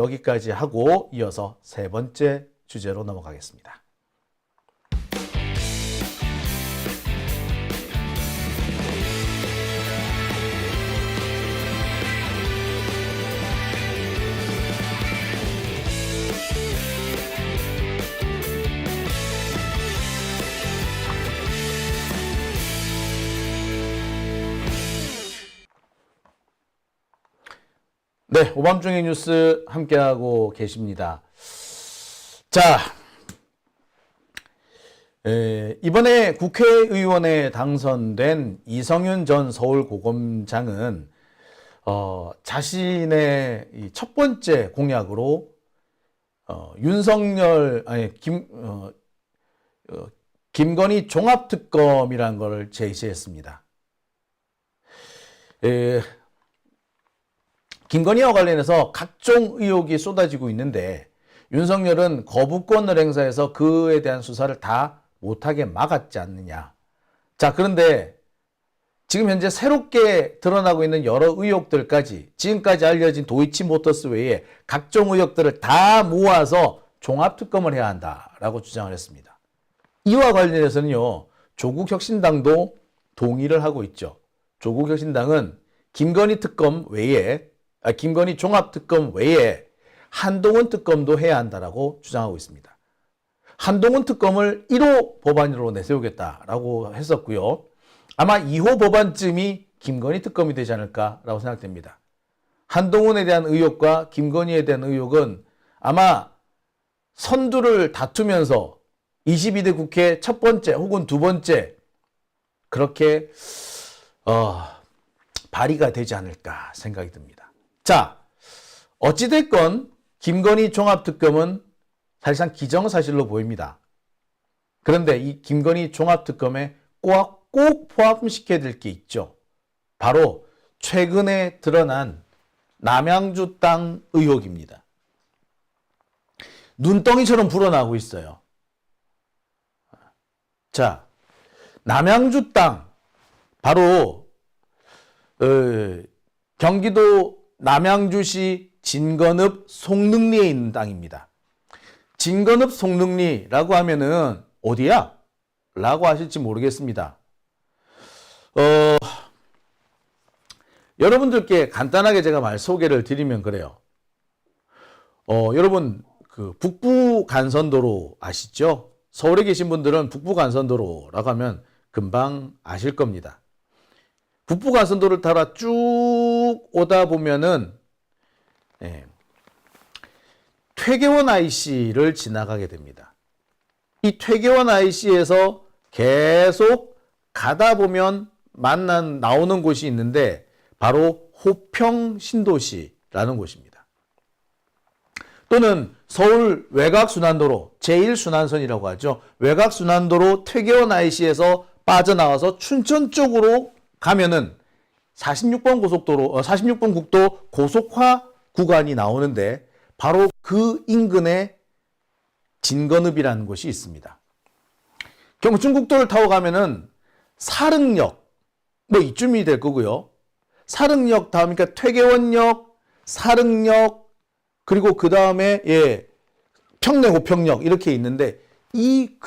여기까지 하고 이어서 세 번째 주제로 넘어가겠습니다. 네, 오밤중의 뉴스 함께하고 계십니다. 자, 이번에 국회의원에 당선된 이성윤 전 서울고검장은 자신의 이 첫 번째 공약으로 김건희 종합특검이라는 걸 제시했습니다. 김건희와 관련해서 각종 의혹이 쏟아지고 있는데 윤석열은 거부권을 행사해서 그에 대한 수사를 다 못하게 막았지 않느냐. 자, 그런데 지금 현재 새롭게 드러나고 있는 여러 의혹들까지 지금까지 알려진 도이치모터스 외에 각종 의혹들을 다 모아서 종합특검을 해야 한다라고 주장을 했습니다. 이와 관련해서는요, 조국혁신당도 동의를 하고 있죠. 조국혁신당은 김건희 종합특검 외에 한동훈 특검도 해야 한다라고 주장하고 있습니다. 한동훈 특검을 1호 법안으로 내세우겠다라고 했었고요. 아마 2호 법안쯤이 김건희 특검이 되지 않을까라고 생각됩니다. 한동훈에 대한 의혹과 김건희에 대한 의혹은 아마 선두를 다투면서 22대 국회 첫 번째 혹은 두 번째 그렇게 발의가 되지 않을까 생각이 듭니다. 자, 어찌됐건 김건희 종합특검은 사실상 기정사실로 보입니다. 그런데 이 김건희 종합특검에 꼭 포함시켜야 될 게 있죠. 바로 최근에 드러난 남양주 땅 의혹입니다. 눈덩이처럼 불어나고 있어요. 자, 남양주 땅 바로 경기도 남양주시 진건읍 송능리에 있는 땅입니다. 진건읍 송능리라고 하면은 어디야? 라고 하실지 모르겠습니다. 여러분들께 간단하게 제가 소개를 드리면 그래요. 여러분 그 북부 간선도로 아시죠? 서울에 계신 분들은 북부 간선도로라고 하면 금방 아실 겁니다. 북부 간선도를 따라 쭉 오다 보면은 퇴계원 IC를 지나가게 됩니다. 이 퇴계원 IC에서 계속 가다 보면 나오는 곳이 있는데 바로 호평 신도시라는 곳입니다. 또는 서울 외곽순환도로 제1순환선이라고 하죠. 외곽순환도로 퇴계원 IC에서 빠져나와서 춘천 쪽으로 가면은 46번 고속도로, 46번 국도 고속화 구간이 나오는데 바로 그 인근에 진건읍이라는 곳이 있습니다. 경춘국도를 타고 가면은 사릉역, 이쯤이 될 거고요. 사릉역 다음이니까 퇴계원역, 사릉역, 그리고 그 다음에 평내 호평역 이렇게 있는데 이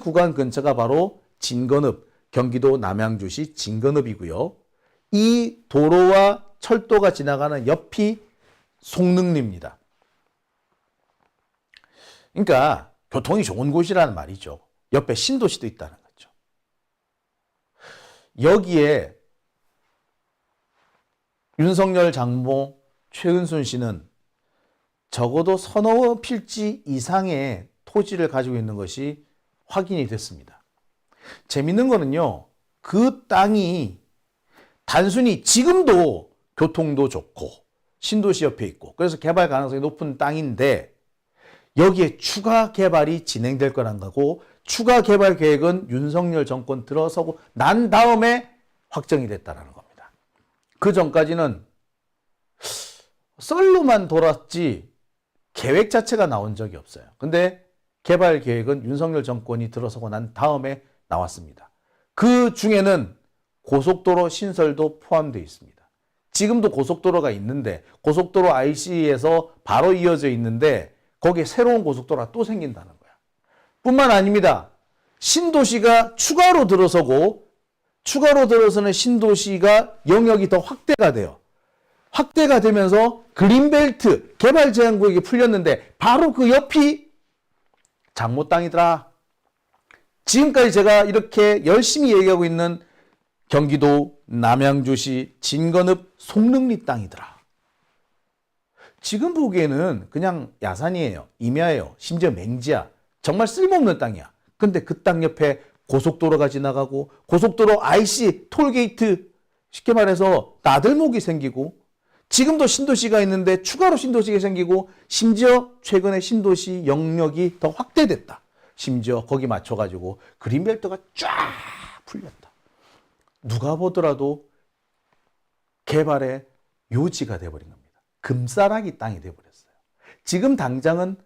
구간 근처가 바로 진건읍, 경기도 남양주시 진건읍이고요. 이 도로와 철도가 지나가는 옆이 송능리입니다. 그러니까 교통이 좋은 곳이라는 말이죠. 옆에 신도시도 있다는 거죠. 여기에 윤석열 장모 최은순 씨는 적어도 서너 필지 이상의 토지를 가지고 있는 것이 확인이 됐습니다. 재밌는 거는요, 그 땅이 단순히 지금도 교통도 좋고 신도시 옆에 있고 그래서 개발 가능성이 높은 땅인데 여기에 추가 개발이 진행될 거란 거고 추가 개발 계획은 윤석열 정권 들어서고 난 다음에 확정이 됐다는 겁니다. 그 전까지는 썰로만 돌았지 계획 자체가 나온 적이 없어요. 근데 개발 계획은 윤석열 정권이 들어서고 난 다음에 나왔습니다. 그 중에는 고속도로 신설도 포함되어 있습니다. 지금도 고속도로가 있는데 고속도로 IC에서 바로 이어져 있는데 거기에 새로운 고속도로가 또 생긴다는 거야. 뿐만 아닙니다. 신도시가 추가로 들어서고 추가로 들어서는 신도시가 영역이 더 확대가 돼요. 확대가 되면서 그린벨트 개발 제한 구역이 풀렸는데 바로 그 옆이 장모 땅이더라. 지금까지 제가 이렇게 열심히 얘기하고 있는 경기도 남양주시 진건읍 송릉리 땅이더라. 지금 보기에는 그냥 야산이에요. 임야예요. 심지어 맹지야. 정말 쓸모없는 땅이야. 근데 그 땅 옆에 고속도로가 지나가고 고속도로 IC 톨게이트 쉽게 말해서 나들목이 생기고 지금도 신도시가 있는데 추가로 신도시가 생기고 심지어 최근에 신도시 영역이 더 확대됐다. 심지어 거기 맞춰가지고 그린벨트가 쫙 풀렸다. 누가 보더라도 개발의 요지가 돼버린 겁니다. 금싸라기 땅이 돼버렸어요. 지금 당장은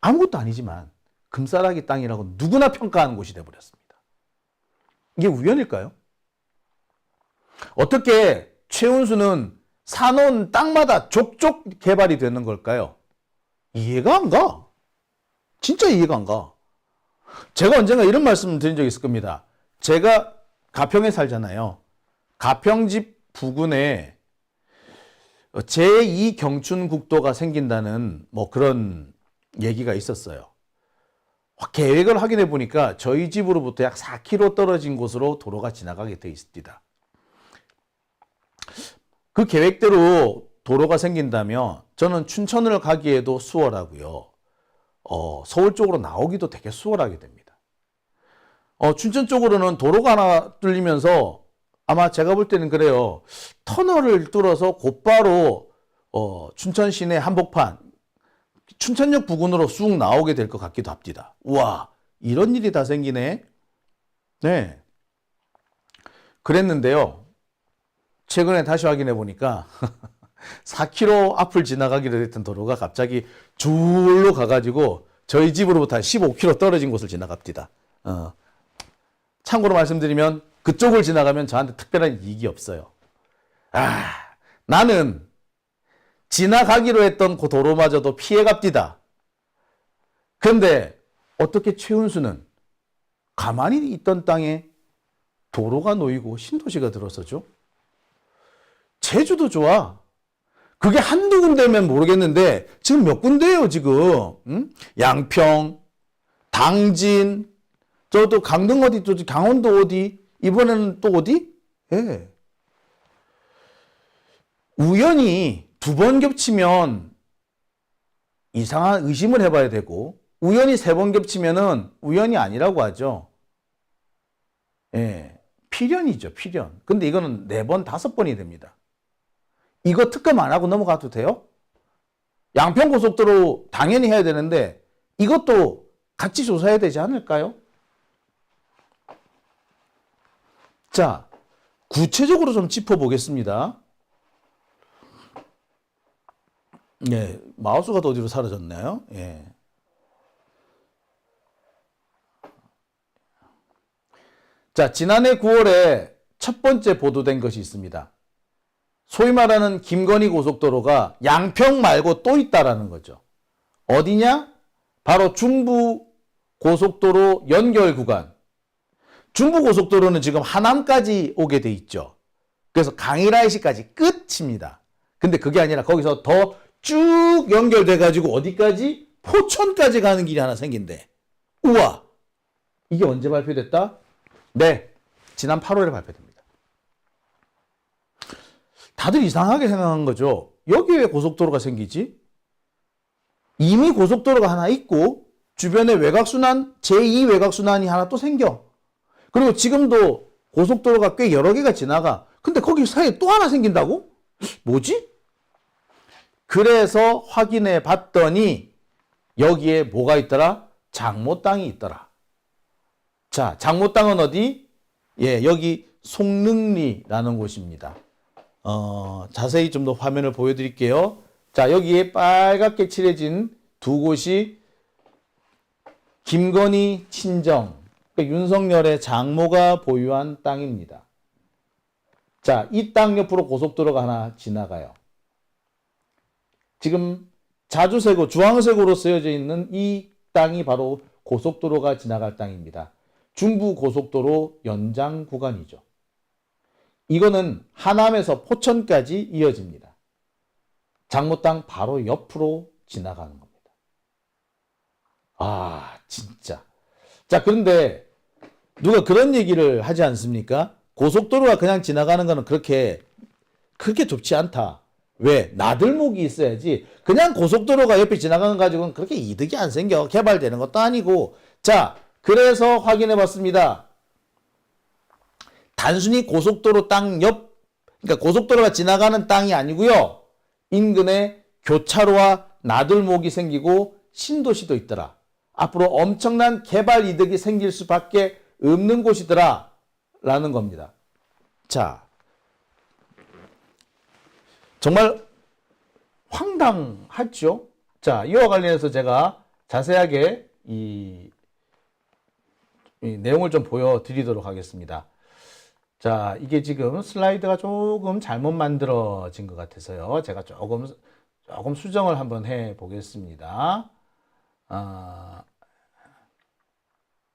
아무것도 아니지만 금싸라기 땅이라고 누구나 평가하는 곳이 돼버렸습니다. 이게 우연일까요? 어떻게 최은수는 사놓은 땅마다 족족 개발이 되는 걸까요? 이해가 안 가. 진짜 이해가 안 가. 제가 언젠가 이런 말씀을 드린 적이 있을 겁니다. 제가 가평에 살잖아요. 가평집 부근에 제2경춘국도가 생긴다는 뭐 그런 얘기가 있었어요. 계획을 확인해 보니까 저희 집으로부터 약 4km 떨어진 곳으로 도로가 지나가게 돼 있습니다. 그 계획대로 도로가 생긴다면 저는 춘천을 가기에도 수월하고요. 서울 쪽으로 나오기도 되게 수월하게 됩니다. 춘천 쪽으로는 도로가 하나 뚫리면서 아마 제가 볼 때는 그래요. 터널을 뚫어서 곧바로 춘천 시내 한복판 춘천역 부근으로 쑥 나오게 될 것 같기도 합니다. 우와, 이런 일이 다 생기네. 네. 그랬는데요. 최근에 다시 확인해 보니까 4km 앞을 지나가기로 했던 도로가 갑자기 줄로 가가지고 저희 집으로부터 한 15km 떨어진 곳을 지나갑니다. 참고로 말씀드리면 그쪽을 지나가면 저한테 특별한 이익이 없어요. 나는 지나가기로 했던 그 도로마저도 피해갑디다. 그런데 어떻게 최은수는 가만히 있던 땅에 도로가 놓이고 신도시가 들어서죠? 제주도 좋아. 그게 한두 군데면 모르겠는데 지금 몇 군데예요 지금. 양평, 당진, 저도 강릉 어디, 또 강원도 어디, 이번에는 또 어디? 예. 우연히 두 번 겹치면 이상한 의심을 해봐야 되고 우연히 세 번 겹치면은 우연이 아니라고 하죠. 예, 필연이죠, 필연. 근데 이거는 4번, 5번이 됩니다. 이거 특검 안 하고 넘어가도 돼요? 양평고속도로 당연히 해야 되는데 이것도 같이 조사해야 되지 않을까요? 자, 구체적으로 좀 짚어보겠습니다. 예, 마우스가 또 어디로 사라졌나요? 예. 자, 지난해 9월에 첫 번째 보도된 것이 있습니다. 소위 말하는 김건희 고속도로가 양평 말고 또 있다라는 거죠. 어디냐? 바로 중부 고속도로 연결 구간. 중부 고속도로는 지금 하남까지 오게 돼 있죠. 그래서 강일IC까지 끝입니다. 근데 그게 아니라 거기서 더 쭉 연결돼 가지고 어디까지? 포천까지 가는 길이 하나 생긴대. 우와! 이게 언제 발표됐다? 네, 지난 8월에 발표됩니다. 다들 이상하게 생각한 거죠. 여기 왜 고속도로가 생기지? 이미 고속도로가 하나 있고 주변에 외곽순환, 제2 외곽순환이 하나 또 생겨. 그리고 지금도 고속도로가 꽤 여러 개가 지나가. 근데 거기 사이에 또 하나 생긴다고? 뭐지? 그래서 확인해 봤더니 여기에 뭐가 있더라? 장모 땅이 있더라. 자, 장모 땅은 어디? 예, 여기 송릉리라는 곳입니다. 자세히 좀 더 화면을 보여드릴게요. 자, 여기에 빨갛게 칠해진 두 곳이 김건희 친정, 그러니까 윤석열의 장모가 보유한 땅입니다. 자, 이 땅 옆으로 고속도로가 하나 지나가요. 지금 자주색으로, 주황색으로 쓰여져 있는 이 땅이 바로 고속도로가 지나갈 땅입니다. 중부고속도로 연장 구간이죠. 이거는 하남에서 포천까지 이어집니다. 장모 땅 바로 옆으로 지나가는 겁니다. 아, 진짜. 자, 그런데 누가 그런 얘기를 하지 않습니까? 고속도로가 그냥 지나가는 거는 그렇게 좁지 않다. 왜? 나들목이 있어야지. 그냥 고속도로가 옆에 지나가는 거 가지고는 그렇게 이득이 안 생겨. 개발되는 것도 아니고. 자, 그래서 확인해 봤습니다. 단순히 고속도로 땅 옆, 그러니까 고속도로가 지나가는 땅이 아니고요. 인근에 교차로와 나들목이 생기고 신도시도 있더라. 앞으로 엄청난 개발 이득이 생길 수밖에 없는 곳이더라. 라는 겁니다. 자, 정말 황당하죠? 자, 이와 관련해서 제가 자세하게 이 내용을 좀 보여드리도록 하겠습니다. 자, 이게 지금 슬라이드가 조금 잘못 만들어진 것 같아서요. 제가 조금 수정을 한번 해 보겠습니다.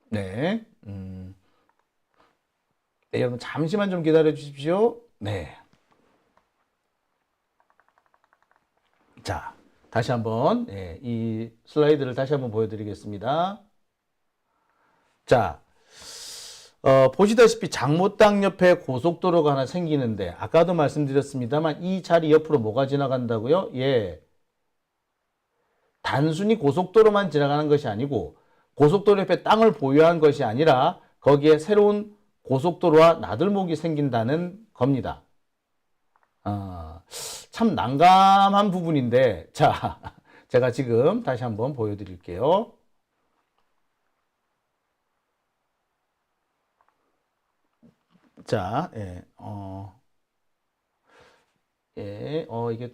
네. 네, 여러분 잠시만 좀 기다려 주십시오. 네. 자, 다시 한번 이 슬라이드를 다시 한번 보여드리겠습니다. 자, 보시다시피 장모 땅 옆에 고속도로가 하나 생기는데 아까도 말씀드렸습니다만 이 자리 옆으로 뭐가 지나간다고요? 예, 단순히 고속도로만 지나가는 것이 아니고 고속도로 옆에 땅을 보유한 것이 아니라 거기에 새로운 고속도로와 나들목이 생긴다는 겁니다. 참 난감한 부분인데, 자, 제가 지금 다시 한번 보여드릴게요. 자, 이게,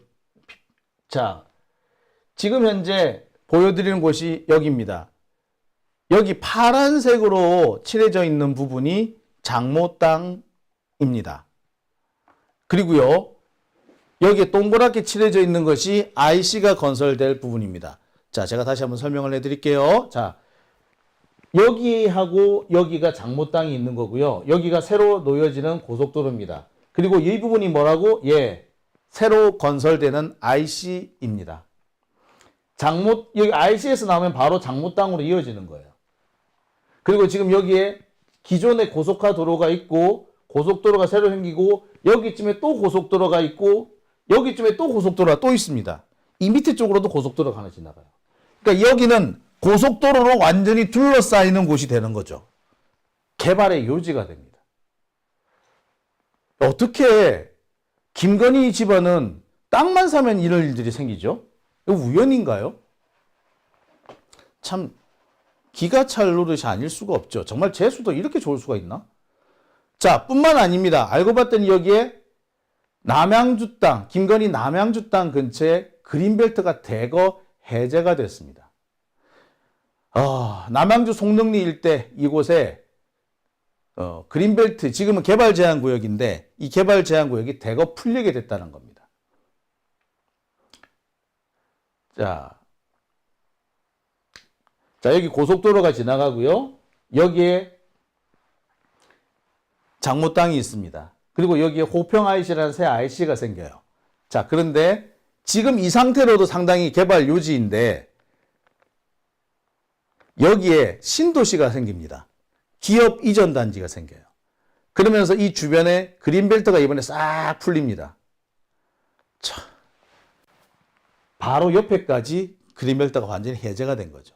자, 지금 현재 보여드리는 곳이 여기입니다. 여기 파란색으로 칠해져 있는 부분이 장모 땅입니다. 그리고요, 여기에 동그랗게 칠해져 있는 것이 IC가 건설될 부분입니다. 자, 제가 다시 한번 설명을 해드릴게요. 자, 여기하고 여기가 장모 땅이 있는 거고요. 여기가 새로 놓여지는 고속도로입니다. 그리고 이 부분이 뭐라고? 예, 새로 건설되는 IC입니다. 여기 IC에서 나오면 바로 장모 땅으로 이어지는 거예요. 그리고 지금 여기에 기존의 고속화 도로가 있고 고속도로가 새로 생기고 여기쯤에 또 고속도로가 있고 여기쯤에 또 고속도로가 또 있습니다. 이 밑에 쪽으로도 고속도로가 하나 지나가요. 그러니까 여기는 고속도로로 완전히 둘러싸이는 곳이 되는 거죠. 개발의 요지가 됩니다. 어떻게 김건희 집안은 땅만 사면 이런 일들이 생기죠? 이거 우연인가요? 참 기가 찰 노릇이 아닐 수가 없죠. 정말 재수도 이렇게 좋을 수가 있나? 자, 뿐만 아닙니다. 알고 봤더니 여기에 남양주 땅, 김건희 남양주 땅 근처에 그린벨트가 대거 해제가 됐습니다. 남양주 송릉리 일대 이곳에 그린벨트, 지금은 개발 제한 구역인데 이 개발 제한 구역이 대거 풀리게 됐다는 겁니다. 자, 여기 고속도로가 지나가고요. 여기에 장모 땅이 있습니다. 그리고 여기에 호평 IC라는 새 IC가 생겨요. 자, 그런데 지금 이 상태로도 상당히 개발 요지인데 여기에 신도시가 생깁니다. 기업 이전 단지가 생겨요. 그러면서 이 주변에 그린벨트가 이번에 싹 풀립니다. 자, 바로 옆에까지 그린벨트가 완전히 해제가 된 거죠.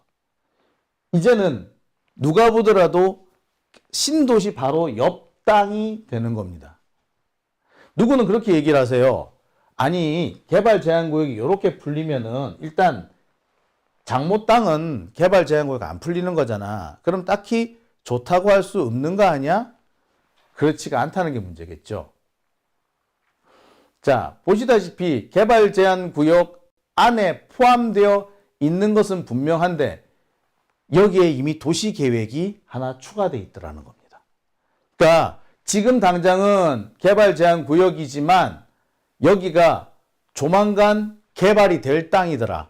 이제는 누가 보더라도 신도시 바로 옆 땅이 되는 겁니다. 누구는 그렇게 얘기를 하세요. 아니, 개발 제한 구역이 이렇게 풀리면은 일단 장모 땅은 개발 제한 구역 안 풀리는 거잖아. 그럼 딱히 좋다고 할 수 없는 거 아니야? 그렇지가 않다는 게 문제겠죠. 자, 보시다시피 개발 제한 구역 안에 포함되어 있는 것은 분명한데 여기에 이미 도시 계획이 하나 추가되어 있더라는 겁니다. 그러니까 지금 당장은 개발 제한 구역이지만 여기가 조만간 개발이 될 땅이더라.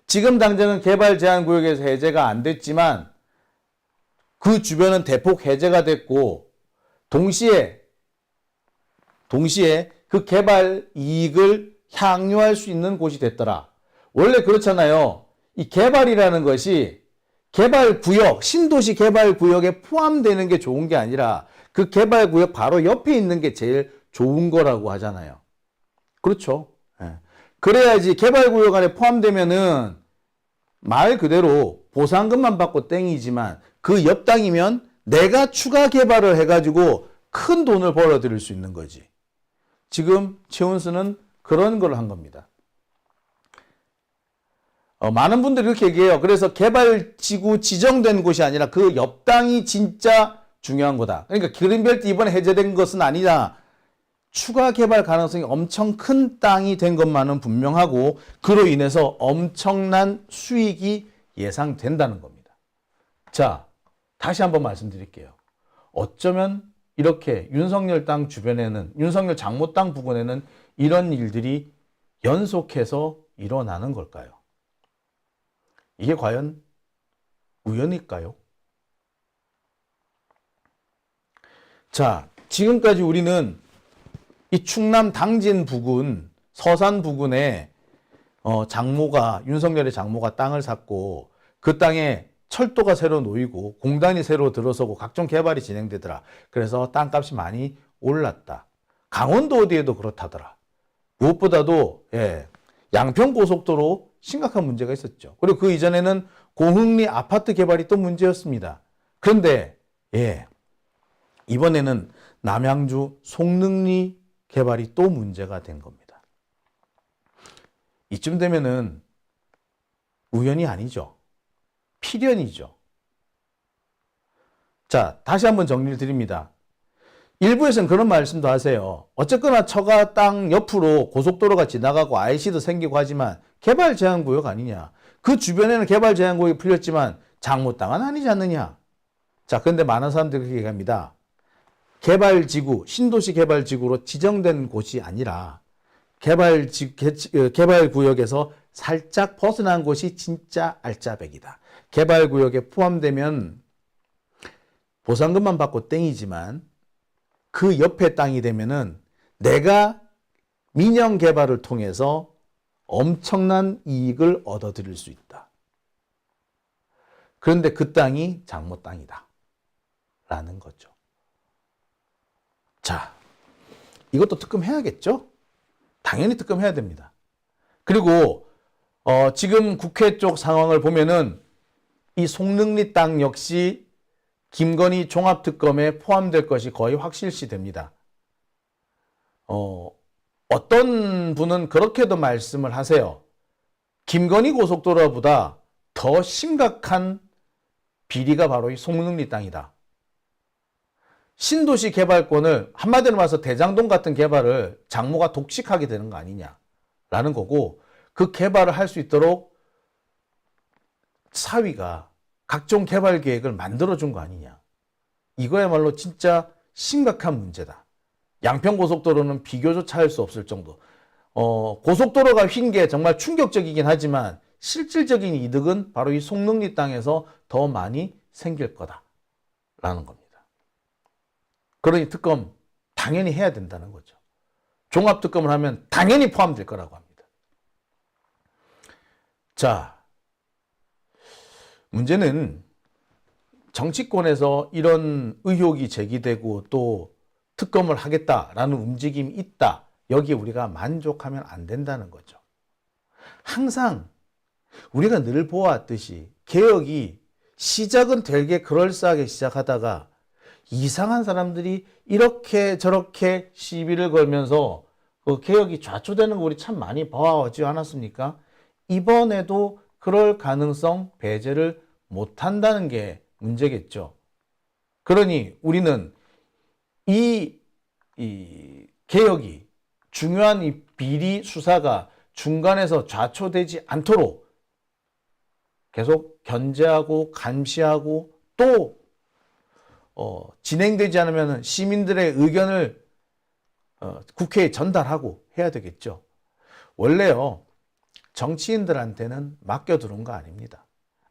지금 당장은 개발 제한 구역에서 해제가 안 됐지만 그 주변은 대폭 해제가 됐고 동시에 그 개발 이익을 향유할 수 있는 곳이 됐더라. 원래 그렇잖아요. 이 개발이라는 것이 개발 구역, 신도시 개발 구역에 포함되는 게 좋은 게 아니라 그 개발 구역 바로 옆에 있는 게 제일 좋은 거라고 하잖아요. 그렇죠. 예. 그래야지 개발 구역 안에 포함되면은 말 그대로 보상금만 받고 땡이지만 그 옆 땅이면 내가 추가 개발을 해가지고 큰 돈을 벌어들일 수 있는 거지. 지금 최은수는 그런 걸 한 겁니다. 많은 분들이 이렇게 얘기해요. 그래서 개발지구 지정된 곳이 아니라 그 옆 땅이 진짜 중요한 거다. 그러니까 그린벨트 이번에 해제된 것은 아니라 추가 개발 가능성이 엄청 큰 땅이 된 것만은 분명하고 그로 인해서 엄청난 수익이 예상된다는 겁니다. 자, 다시 한번 말씀드릴게요. 어쩌면 이렇게 윤석열 땅 주변에는, 윤석열 장모 땅 부근에는 이런 일들이 연속해서 일어나는 걸까요? 이게 과연 우연일까요? 자, 지금까지 우리는 이 충남 당진 부근, 서산 부근에 장모가, 윤석열의 장모가 땅을 샀고 그 땅에 철도가 새로 놓이고 공단이 새로 들어서고 각종 개발이 진행되더라. 그래서 땅값이 많이 올랐다. 강원도 어디에도 그렇다더라. 무엇보다도 양평고속도로 심각한 문제가 있었죠. 그리고 그 이전에는 고흥리 아파트 개발이 또 문제였습니다. 그런데 이번에는 남양주 송릉리 개발이 또 문제가 된 겁니다. 이쯤 되면은 우연이 아니죠. 필연이죠. 자, 다시 한번 정리를 드립니다. 일부에서는 그런 말씀도 하세요. 어쨌거나 처가 땅 옆으로 고속도로가 지나가고 IC도 생기고 하지만 개발 제한 구역 아니냐. 그 주변에는 개발 제한 구역이 풀렸지만 장모 땅은 아니지 않느냐. 자, 그런데 많은 사람들이 그렇게 얘기합니다. 개발지구, 신도시 개발지구로 지정된 곳이 아니라 개발구역에서 살짝 벗어난 곳이 진짜 알짜배기다. 개발구역에 포함되면 보상금만 받고 땡이지만 그 옆에 땅이 되면은 내가 민영 개발을 통해서 엄청난 이익을 얻어들일 수 있다. 그런데 그 땅이 장모 땅이다. 라는 거죠. 자, 이것도 특검해야겠죠? 당연히 특검해야 됩니다. 그리고 지금 국회 쪽 상황을 보면은 이 송릉리 땅 역시 김건희 종합특검에 포함될 것이 거의 확실시 됩니다. 어떤 분은 그렇게도 말씀을 하세요. 김건희 고속도로보다 더 심각한 비리가 바로 이 송릉리 땅이다. 신도시 개발권을 한마디로 말해서 대장동 같은 개발을 장모가 독식하게 되는 거 아니냐라는 거고 그 개발을 할 수 있도록 사위가 각종 개발 계획을 만들어준 거 아니냐. 이거야말로 진짜 심각한 문제다. 양평고속도로는 비교조차 할 수 없을 정도. 고속도로가 휜 게 정말 충격적이긴 하지만 실질적인 이득은 바로 이 송릉리 땅에서 더 많이 생길 거다라는 겁니다. 그러니 특검 당연히 해야 된다는 거죠. 종합특검을 하면 당연히 포함될 거라고 합니다. 자, 문제는 정치권에서 이런 의혹이 제기되고 또 특검을 하겠다라는 움직임이 있다. 여기에 우리가 만족하면 안 된다는 거죠. 항상 우리가 늘 보아왔듯이 개혁이 시작은 되게 그럴싸하게 시작하다가 이상한 사람들이 이렇게 저렇게 시비를 걸면서 그 개혁이 좌초되는 거 우리 참 많이 봐왔지 않았습니까? 이번에도 그럴 가능성 배제를 못한다는 게 문제겠죠. 그러니 우리는 이 개혁이 중요한 이 비리 수사가 중간에서 좌초되지 않도록 계속 견제하고 감시하고 또 진행되지 않으면 시민들의 의견을 국회에 전달하고 해야 되겠죠. 원래요, 정치인들한테는 맡겨두는 거 아닙니다.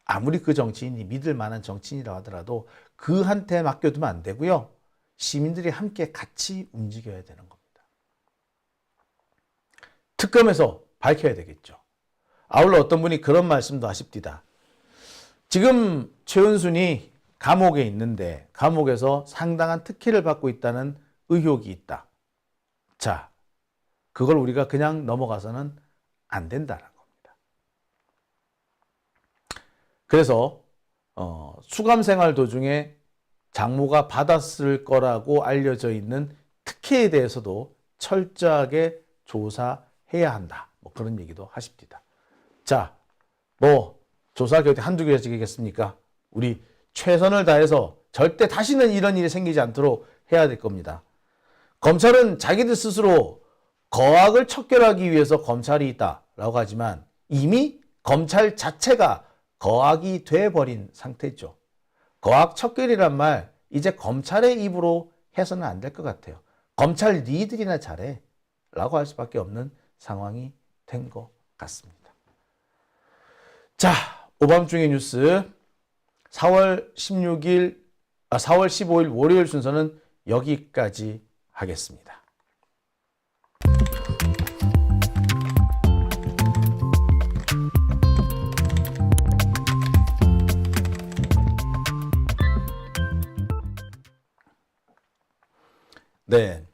아무리 그 정치인이 믿을 만한 정치인이라 하더라도 그한테 맡겨두면 안 되고요. 시민들이 함께 같이 움직여야 되는 겁니다. 특검에서 밝혀야 되겠죠. 아울러 어떤 분이 그런 말씀도 하십니다. 지금 최은순이 감옥에 있는데 감옥에서 상당한 특혜를 받고 있다는 의혹이 있다. 자, 그걸 우리가 그냥 넘어가서는 안 된다는 겁니다. 그래서 수감 생활 도중에 장모가 받았을 거라고 알려져 있는 특혜에 대해서도 철저하게 조사해야 한다. 뭐 그런 얘기도 하십니다. 자, 뭐 조사 결과 한두 개지겠습니까? 우리 최선을 다해서 절대 다시는 이런 일이 생기지 않도록 해야 될 겁니다. 검찰은 자기들 스스로 거악을 척결하기 위해서 검찰이 있다라고 하지만 이미 검찰 자체가 거악이 돼버린 상태죠. 거악 척결이란 말 이제 검찰의 입으로 해서는 안 될 것 같아요. 검찰 니들이나 잘해 라고 할 수밖에 없는 상황이 된 것 같습니다. 자, 오밤중의 뉴스 4월 15일 월요일 순서는 여기까지 하겠습니다. 네.